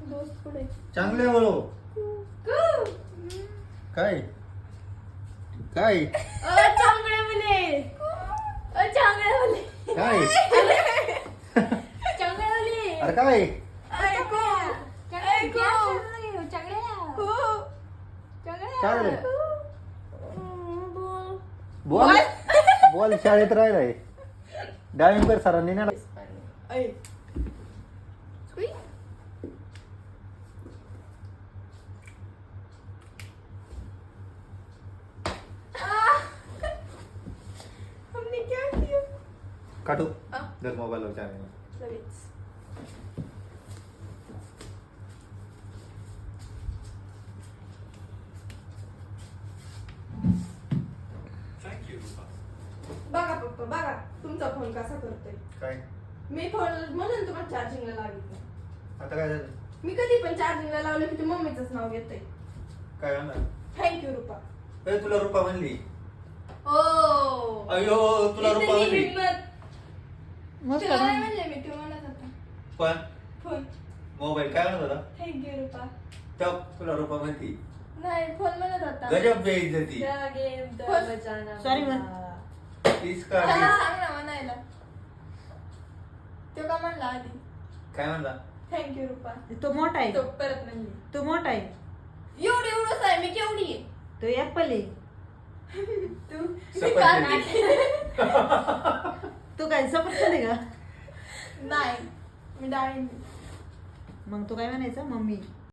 दोस्त पुढे चांगले बोलो काय काय चांगले बोले चांगले बोले काय चांगले बोले अरे काय काय बोल बोल शाळेत राहिलाय डाळिंबर सरांनी ना हमने क्या किया काटू जर मोबाईल वर चालेल लगेच बघा पप्पा बघा तुमचा फोन कसा करतोय काय मी फोन म्हणून तुम्हाला चार्जिंगला लावित आता काय झालं मी कधी पण चार्जिंगला लावलं की ते मम्मीचंच नाव घेतोय काय म्हणणार थँक्यू रुपा तुला रुपा म्हणली ओ अयो तुला रुपा म्हणली तुला नाही म्हणले मी तू म्हणत होता पण फोन मोबाईल काय म्हणत होता थँक्यू रुपा त्या तुला रुपा म्हणती नाही फोन म्हणत होता गजब बेइज्जती सॉरी म्हण इसका त्याला सांग ना म्हणायला तो का म्हणला आधी काय म्हणला थँक्यू रुपा तो मोठा आहे तो परत म्हणली तो मोठा आहे एवढंच आहे मी केवढी आहे तो ऍपल आहे तू सफरचंद. तू काय सफरचंद आहे का नाही मी डाळिंब मग तो काय म्हणायचा मम्मी